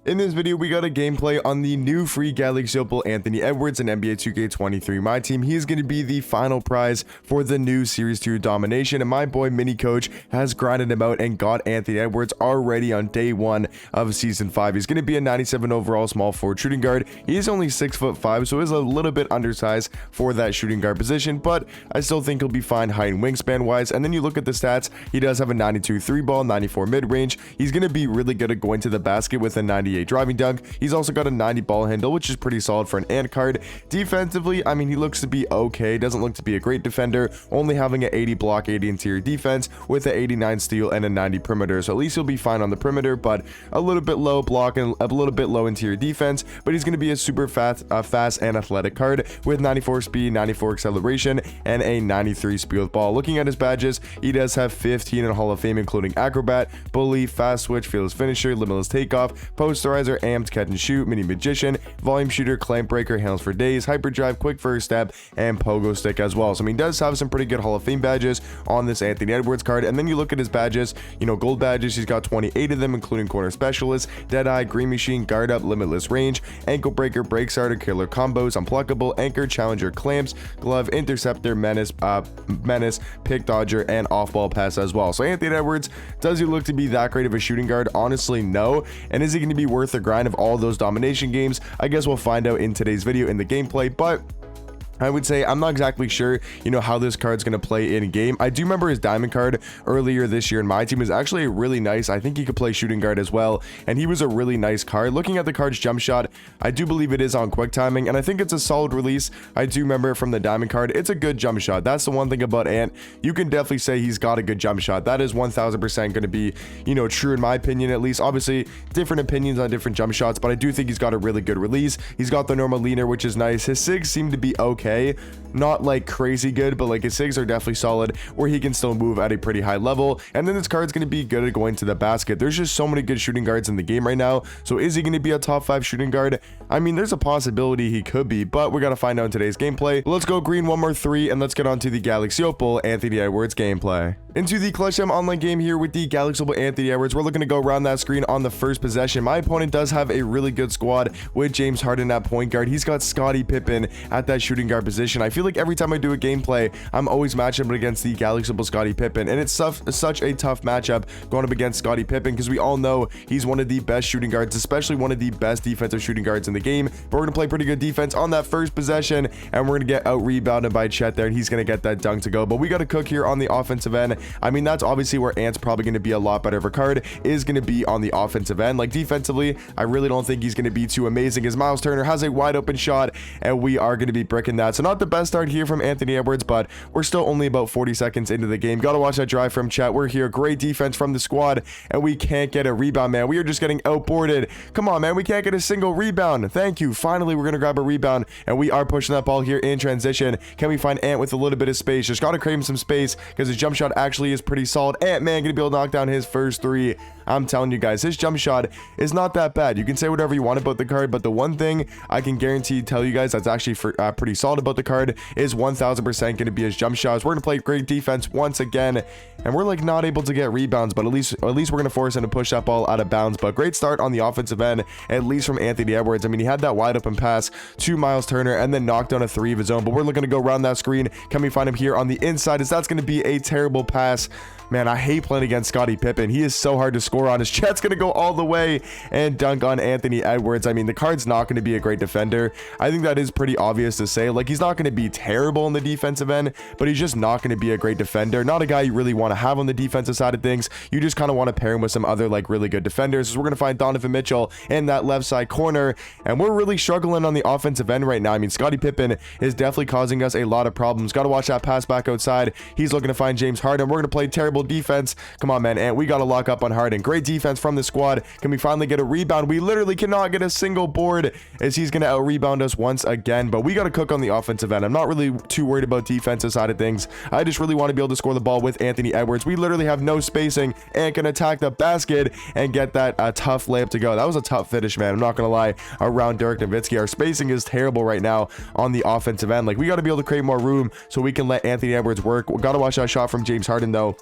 In this video, we got a gameplay on the new free Galaxy Opal Anthony Edwards in NBA 2K23 My Team. He is going to be the final prize for the new Series 2 domination, and my boy Mini Coach has grinded him out and got Anthony Edwards already on day 1 of Season 5. He's going to be a 97 overall small forward shooting guard. He is only 6'5", so is a little bit undersized for that shooting guard position, but I still think he'll be fine height and wingspan wise. And then you look at the stats, he does have a 92 3 ball, 94 mid range. He's going to be really good at going to the basket with a 98 driving dunk. He's also got a 90 ball handle, which is pretty solid for an ant card. Defensively, I mean, he looks to be okay. Doesn't look to be a great defender, only having an 80 block, 80 interior defense with an 89 steal and a 90 perimeter. So at least he'll be fine on the perimeter, but a little bit low block and a little bit low interior defense. But he's going to be a super fast and athletic card with 94 speed, 94 acceleration, and a 93 speed with ball. Looking at his badges, he does have 15 in Hall of Fame, including acrobat, bully, fast switch, fearless finisher, limitless takeoff, posterizer, amped, catch and shoot, mini magician, volume shooter, clamp breaker, handles for days, hyperdrive, quick first step, and pogo stick as well. So I mean, he does have some pretty good Hall of Fame badges on this Anthony Edwards card. And then you look at his badges, you know, gold badges, he's got 28 of them, including corner specialist, deadeye, green machine, guard up, limitless range, ankle breaker, break starter, killer combos, unpluckable, anchor, challenger, clamps, glove, interceptor, menace, pick dodger, and off ball pass as well. So Anthony Edwards, does he look to be that great of a shooting guard? Honestly, no. And is he going to be worth the grind of all those domination games? I guess we'll find out in today's video in the gameplay, but I would say I'm not exactly sure, you know, how this card's going to play in game. I do remember his diamond card earlier this year in my team is actually really nice. I think he could play shooting guard as well, and he was a really nice card. Looking at the card's jump shot, I do believe it is on quick timing, and I think it's a solid release. I do remember from the diamond card, it's a good jump shot. That's the one thing about Ant. You can definitely say he's got a good jump shot. That is 1000% going to be, you know, true in my opinion, at least. Obviously, different opinions on different jump shots, but I do think he's got a really good release. He's got the normal leaner, which is nice. His SIGs seem to be okay. Not like crazy good, but like his SIGs are definitely solid where he can still move at a pretty high level. And then this card's going to be good at going to the basket. There's just so many good shooting guards in the game right now. So is he going to be a top 5 shooting guard? I mean, there's a possibility he could be, but we got to find out in today's gameplay. Let's go green one more 3 and let's get on to the Galaxy Opal Anthony Edwards gameplay. Into the Clutch Time online game here with the Galaxy Opal Anthony Edwards. We're looking to go around that screen on the first possession. My opponent does have a really good squad with James Harden at point guard. He's got Scottie Pippen at that shooting guard position. I feel like every time I do a gameplay, I'm always matching up against the Galaxy Opal Scottie Pippen, and it's such a tough matchup going up against Scottie Pippen because we all know he's one of the best shooting guards, especially one of the best defensive shooting guards in the game. But we're going to play pretty good defense on that first possession, and we're going to get out rebounded by Chet there, and he's going to get that dunk to go. But we got to cook here on the offensive end. I mean, that's obviously where Ant's probably going to be a lot better of a card, is going to be on the offensive end. Like defensively, I really don't think he's going to be too amazing, as Miles Turner has a wide open shot, and we are going to be bricking that. So not the best start here from Anthony Edwards, but we're still only about 40 seconds into the game. Gotta watch that drive from Chet. We're here, great defense from the squad, and we can't get a rebound, man. We are just getting outboarded. Come on, man, we can't get a single rebound. Thank you. Finally, we're gonna grab a rebound, and we are pushing that ball here in transition. Can we find Ant with a little bit of space? Just gotta create him some space because his jump shot actually is pretty solid. Ant-Man gonna be able to knock down his first 3. I'm telling you guys, his jump shot is not that bad. You can say whatever you want about the card, but the one thing I can guarantee tell you guys that's actually pretty solid about the card is 1000% going to be his jump shots. We're going to play great defense once again, and we're like not able to get rebounds, but at least we're going to force him to push that ball out of bounds. But great start on the offensive end, at least from Anthony Edwards. I mean, he had that wide open pass to Miles Turner and then knocked down a 3 of his own, but we're looking to go around that screen. Can we find him here on the inside? Is that's going to be a terrible pass? Man, I hate playing against Scottie Pippen. He is so hard to score on. His Chet's going to go all the way and dunk on Anthony Edwards. I mean, the card's not going to be a great defender. I think that is pretty obvious to say. Like, he's not going to be terrible on the defensive end, but he's just not going to be a great defender. Not a guy you really want to have on the defensive side of things. You just kind of want to pair him with some other, like, really good defenders. So we're going to find Donovan Mitchell in that left side corner, and we're really struggling on the offensive end right now. I mean, Scottie Pippen is definitely causing us a lot of problems. Got to watch that pass back outside. He's looking to find James Harden. We're going to play terrible defense. Come on, man, and we got to lock up on Harden. Great defense from the squad. Can we finally get a rebound? We literally cannot get a single board as he's going to out rebound us once again, but we got to cook on the offensive end. I'm not really too worried about defensive side of things. I just really want to be able to score the ball with Anthony Edwards. We literally have no spacing and can attack the basket and get that tough layup to go. That was a tough finish, man. I'm not going to lie, around Dirk Nowitzki. Our spacing is terrible right now on the offensive end. Like, we got to be able to create more room so we can let Anthony Edwards work. We got to watch that shot from James Harden, though.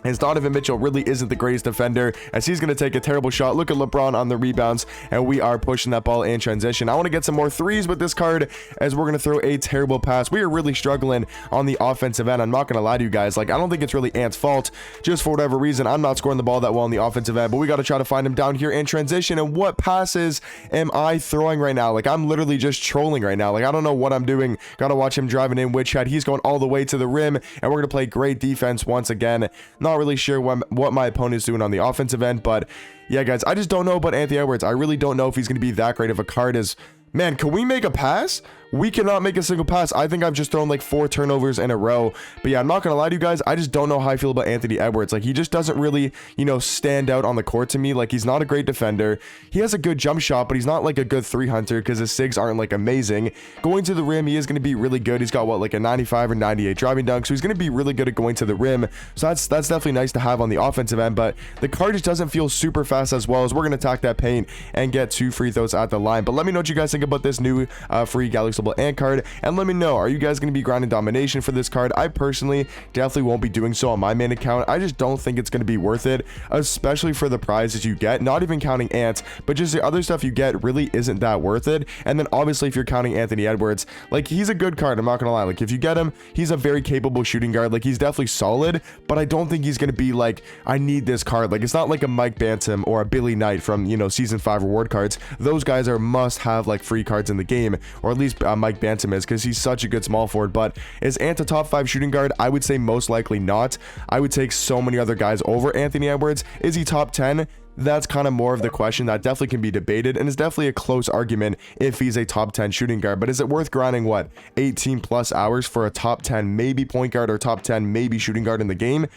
As Donovan Mitchell really isn't the greatest defender, as he's going to take a terrible shot. Look at LeBron on the rebounds, and we are pushing that ball in transition. I want to get some more threes with this card, as we're going to throw a terrible pass. We are really struggling on the offensive end. I'm not going to lie to you guys. Like, I don't think it's really Ant's fault. Just for whatever reason, I'm not scoring the ball that well on the offensive end, but we got to try to find him down here in transition. And what passes am I throwing right now? Like, I'm literally just trolling right now. Like, I don't know what I'm doing. Got to watch him driving in which head. He's going all the way to the rim, and we're going to play great defense once again. Not really sure what my opponent's doing on the offensive end, but yeah, guys, I just don't know about Anthony Edwards. I really don't know if he's going to be that great of a card. As man, can we make a pass? We cannot make a single pass. I think I've just thrown like 4 turnovers in a row. But yeah, I'm not gonna lie to you guys, I just don't know how I feel about Anthony Edwards. Like, he just doesn't really, you know, stand out on the court to me. Like, he's not a great defender. He has a good jump shot, but he's not like a good 3 hunter, because his SIGs aren't like amazing. Going to the rim, he is gonna be really good. He's got what, like a 95 or 98 driving dunk, so he's gonna be really good at going to the rim. So that's definitely nice to have on the offensive end. But the card just doesn't feel super fast, as well as we're gonna attack that paint and get 2 free throws at the line. But let me know what you guys think about this new free Galaxy Bubble Ant card. And let me know, are you guys going to be grinding domination for this card? I personally definitely won't be doing so on my main account. I just don't think it's going to be worth it, especially for the prizes you get. Not even counting Ants, but just the other stuff you get really isn't that worth it. And then obviously if you're counting Anthony Edwards, like, he's a good card, I'm not gonna lie. Like, if you get him, he's a very capable shooting guard. Like, he's definitely solid, but I don't think he's going to be like, I need this card. Like, it's not like a Mike Bantam or a Billy Knight from, you know, season 5 reward cards. Those guys are must have like free cards in the game, or at least Mike Bantam is, because he's such a good small forward. But is Ant a top 5 shooting guard? I would say most likely not. I would take so many other guys over Anthony Edwards. Is he top 10? That's kind of more of the question that definitely can be debated, and it's definitely a close argument if he's a top 10 shooting guard. But is it worth grinding what, 18 plus hours for a top 10 maybe point guard or top 10 maybe shooting guard in the game?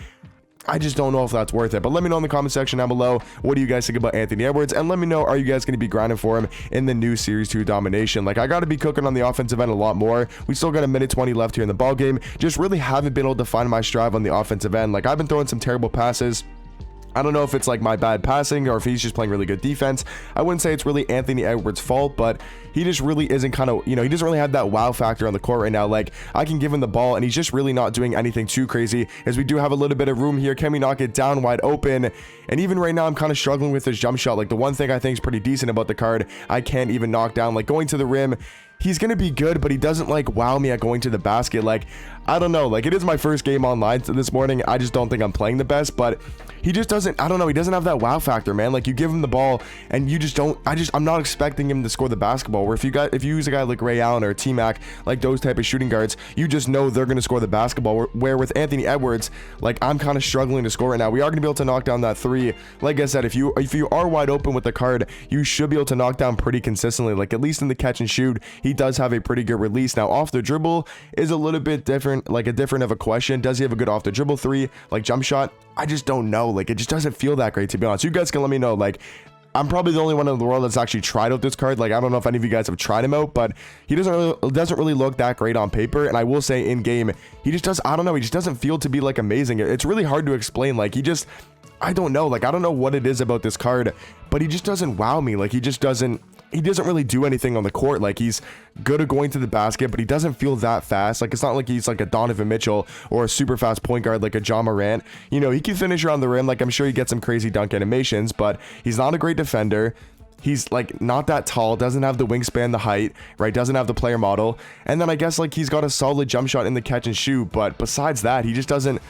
I just don't know if that's worth it. But let me know in the comment section down below, what do you guys think about Anthony Edwards? And let me know, are you guys going to be grinding for him in the new Series 2 domination? Like, I got to be cooking on the offensive end a lot more. We still got a minute 20 left here in the ball game. Just really haven't been able to find my stride on the offensive end. Like, I've been throwing some terrible passes. I don't know if it's like my bad passing or if he's just playing really good defense. I wouldn't say it's really Anthony Edwards' fault, but he just really isn't kind of, you know, he doesn't really have that wow factor on the court right now. Like, I can give him the ball and he's just really not doing anything too crazy, as we do have a little bit of room here. Can we knock it down wide open? And even right now, I'm kind of struggling with his jump shot. Like, the one thing I think is pretty decent about the card, I can't even knock down. Like, going to the rim, he's gonna be good, but he doesn't like wow me at going to the basket. Like, I don't know, like, it is my first game online this morning. I just don't think I'm playing the best, but he just doesn't, I don't know, he doesn't have that wow factor, man. Like, you give him the ball and you just don't, I'm not expecting him to score the basketball. Where if you use a guy like Ray Allen or T-Mac, like those type of shooting guards, you just know they're going to score the basketball. Where with Anthony Edwards, like, I'm kind of struggling to score right now. We are going to be able to knock down that 3. Like I said, if you are wide open with the card, you should be able to knock down pretty consistently. Like, at least in the catch and shoot, he does have a pretty good release. Now, off the dribble is a little bit different, like a different of a question. Does he have a good off the dribble 3, like jump shot? I just don't know. Like, it just doesn't feel that great, to be honest. You guys can let me know. Like, I'm probably the only one in the world that's actually tried out this card. Like, I don't know if any of you guys have tried him out, but he doesn't really look that great on paper. And I will say, in game, he just does, I don't know, he just doesn't feel to be like amazing. It's really hard to explain. Like, I don't know. Like, I don't know what it is about this card, but he just doesn't wow me. Like, he doesn't really do anything on the court. Like, he's good at going to the basket, but he doesn't feel that fast. Like, it's not like he's like a Donovan Mitchell or a super fast point guard like a Ja Morant. You know, he can finish around the rim. Like, I'm sure he gets some crazy dunk animations, but he's not a great defender. He's like not that tall, doesn't have the wingspan, the height, right? Doesn't have the player model. And then I guess like he's got a solid jump shot in the catch and shoot, but besides that, he just doesn't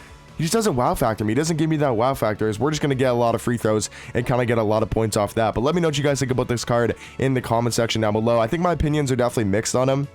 wow factor me. He doesn't give me that wow factor. We're just going to get a lot of free throws and kind of get a lot of points off that. But let me know what you guys think about this card in the comment section down below. I think my opinions are definitely mixed on him.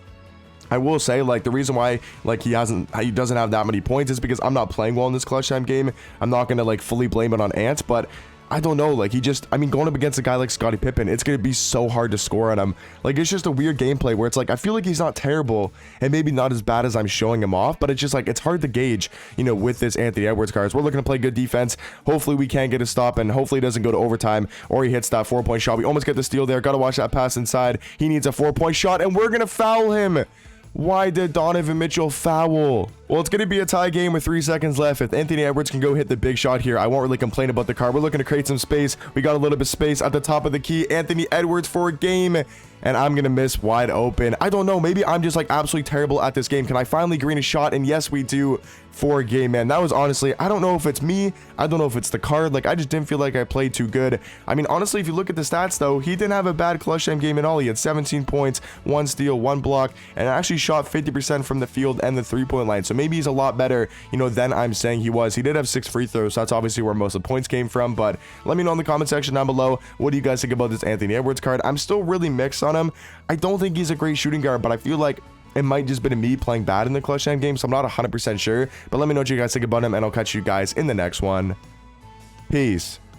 I will say, like, the reason why, like, he doesn't have that many points is because I'm not playing well in this clutch time game. I'm not going to, like, fully blame it on Ant, but I don't know, like, I mean, going up against a guy like Scottie Pippen, it's going to be so hard to score on him. Like, it's just a weird gameplay where it's like, I feel like he's not terrible and maybe not as bad as I'm showing him off, but it's just like, it's hard to gauge, you know, with this Anthony Edwards cards. We're looking to play good defense. Hopefully we can get a stop, and hopefully it doesn't go to overtime or he hits that 4-point shot. We almost get the steal there. Got to watch that pass inside. He needs a 4-point shot, and we're going to foul him. Why did Donovan Mitchell foul? Well, it's going to be a tie game with 3 seconds left. If Anthony Edwards can go hit the big shot here, I won't really complain about the card. We're looking to create some space. We got a little bit of space at the top of the key. Anthony Edwards for a game. and I'm gonna miss wide open. I don't know, maybe I'm just like absolutely terrible at this game. Can I finally green a shot? And yes, we do for a game, man. That was honestly, I don't know if it's me, I don't know if it's the card, like I just didn't feel like I played too good. I mean, honestly, if you look at the stats though, he didn't have a bad clutch time game at all. He had 17 points, 1 steal, 1 block, and actually shot 50% from the field and the 3-point line. So maybe he's a lot better, you know, than I'm saying he was. He did have 6 free throws, so that's obviously where most of the points came from. But let me know in the comment section down below, what do you guys think about this Anthony Edwards card? I'm still really mixed on him. I don't think he's a great shooting guard, but I feel like it might just been me playing bad in the clutch time game, so I'm not 100% sure. But let me know what you guys think about him, and I'll catch you guys in the next one. Peace.